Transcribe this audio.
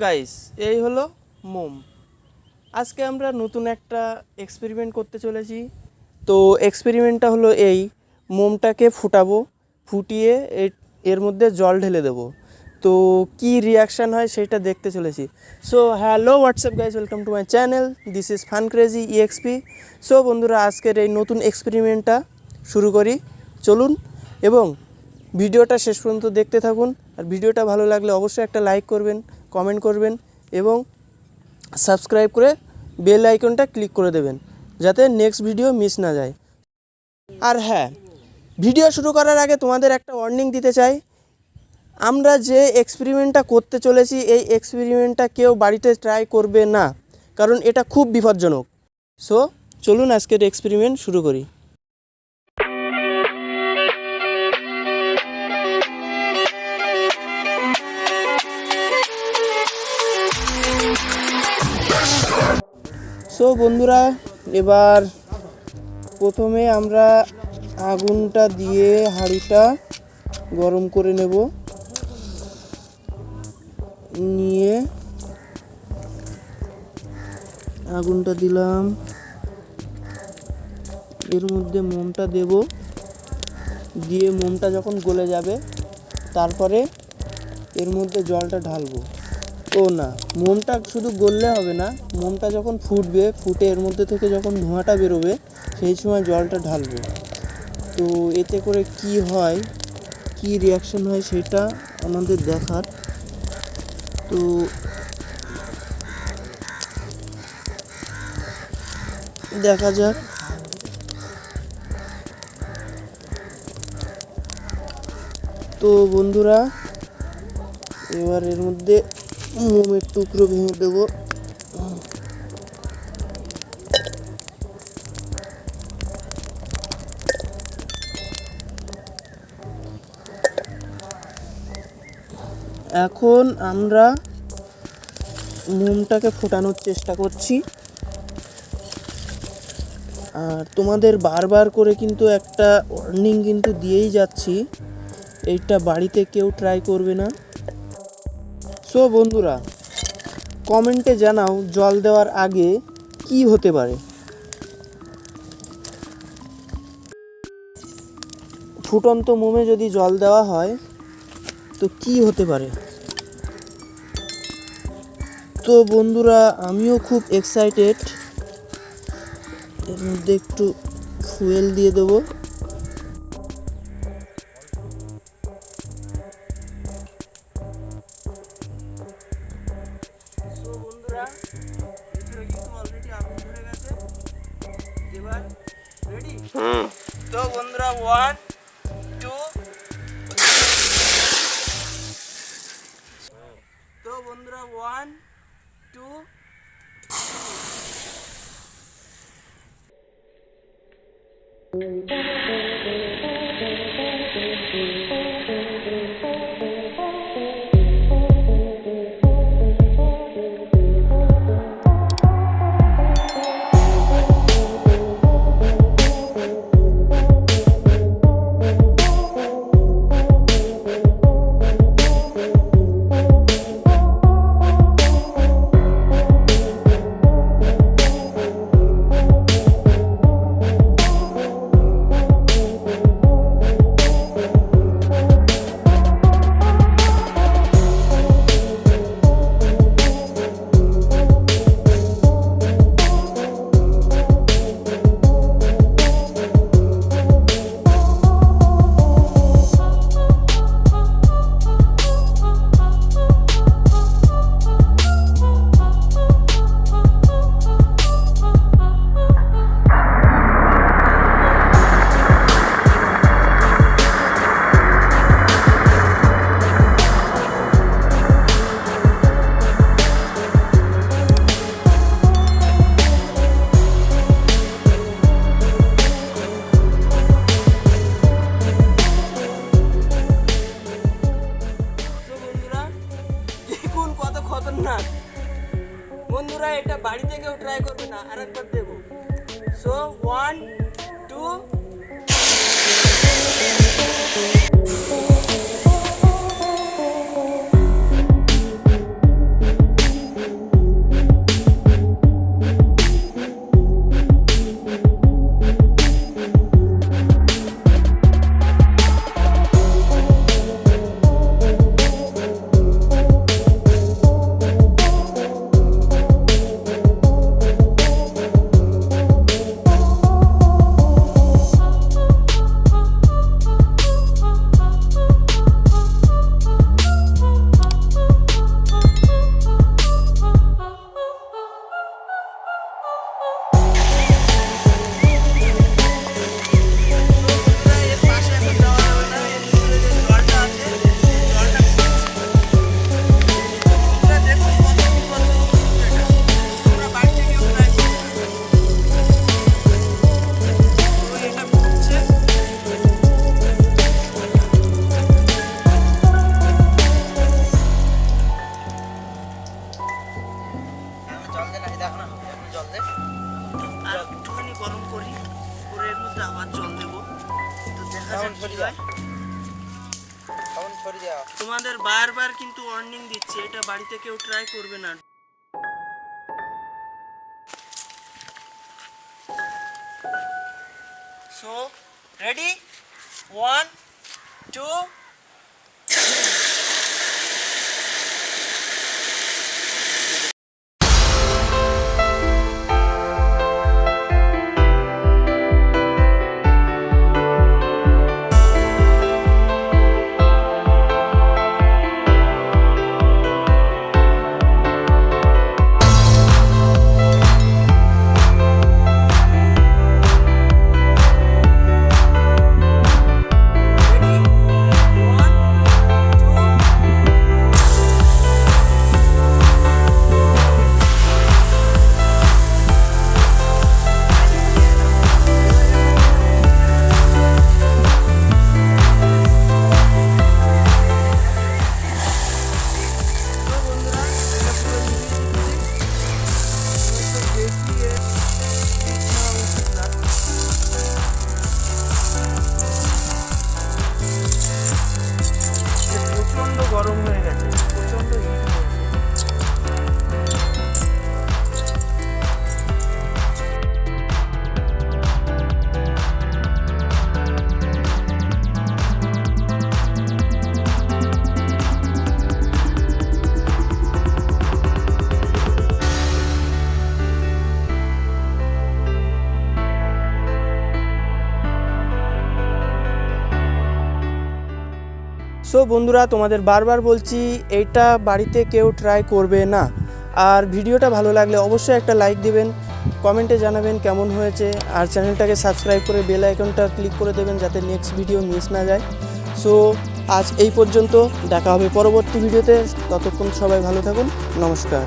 Guys, এই হলো মোম। আজকে আমরা নতুন একটা এক্সপেরিমেন্ট করতে চলেছি। তো এক্সপেরিমেন্টটা হলো এই, মোমটাকে ফুটাবো, ফুটিয়ে এর মধ্যে জল ঢেলে দেবো। তো কি রিয়াকশান হয় সেটা দেখতে চলেছি। So hello WhatsApp guys, welcome to my channel, this is fun crazy EXP. So বন্ধুরা, আজকের এই নতুন এক্সপেরিমেন্টটা শুরু করি, চলুন। এবং ভিডিওটা শেষ পর্যন্ত দেখতে থাকুন। আর ভিডিওটা ভালো লাগলে অবশ্যই একটা লাইক করবেন, কমেন্ট করবেন এবং সাবস্ক্রাইব করে বেল আইকনটা ক্লিক করে দেবেন, যাতে নেক্সট ভিডিও মিস না যায়। আর হ্যাঁ, ভিডিও শুরু করার আগে তোমাদের একটা ওয়ার্নিং দিতে চাই। আমরা যে এক্সপেরিমেন্টটা করতে চলেছি, এই এক্সপেরিমেন্টটা কেউ বাড়িতে ট্রাই করবে না, কারণ এটা খুব বিপজ্জনক। সো চলুন আজকের এক্সপেরিমেন্ট শুরু করি। সো বন্ধুরা, এবার প্রথমে আমরা আগুনটা দিয়ে হাঁড়িটা গরম করে নেব। নিয়ে আগুনটা দিলাম, এর মধ্যে মোমটা দেব, দিয়ে মোমটা যখন গলে যাবে তারপরে এর মধ্যে জলটা ঢালবো। ও না, মোমটা শুধু গললে হবে না, মোমটা যখন ফুটবে, ফুটে এর মধ্যে থেকে যখন ধোঁয়াটা বেরোবে সেই সময় জলটা ঢালবো। তো এতে করে কি হয়, কি রিয়াকশন হয় সেটা আমাদের দেখার। তো দেখা যাক। তো বন্ধুরা, এবার এর মধ্যে মোমের টুকরো ভেঙে দেব। এখন আমরা মোমটাকে ফোটানোর চেষ্টা করছি। আর তোমাদের বারবার করে কিন্তু একটা ওয়ার্নিং কিন্তু দিয়েই যাচ্ছি, এইটা বাড়িতে কেউ ট্রাই করবে না। সো বন্ধুরা, কমেন্টে জানাও জল দেওয়ার আগে কি হতে পারে। ফুটন্ত মোমে যদি জল দেওয়া হয় তো কি হতে পারে। তো বন্ধুরা, আমিও খুব এক্সাইটেড। এর মধ্যে একটু ফুয়েল দিয়ে দেবো। বন্ধুরা, ভিতরে কিন্তু অলরেডি আগুন ধরে গেছে। এবার রেডি? তো বন্ধুরা, 1 2। তো বন্ধুরা, 1 2। ভিডিওতে আবার জল দেবো। তো দেখা যাক কি হয়। তোমাদের বারবার কিন্তু ওয়ার্নিং দিচ্ছি, এটা বাড়িতে কেউ ট্রাই করবে না। সো রেডি, 1 2 প্রচন্ড গরম হয়ে গেছে, প্রচন্ড হিট হয়েছে। সো বন্ধুরা, তোমাদের বারবার বলছি এইটা বাড়িতে কেউ ট্রাই করবে না। আর ভিডিওটা ভালো লাগলে অবশ্যই একটা লাইক দিবেন, কমেন্টে জানাবেন কেমন হয়েছে, আর চ্যানেলটাকে সাবস্ক্রাইব করে বেল আইকনটা ক্লিক করে দেবেন যাতে নেক্সট ভিডিও মিস না যায়। সো আজ এই পর্যন্ত, দেখা হবে পরবর্তী ভিডিওতে। ততক্ষণ সবাই ভালো থাকুন, নমস্কার।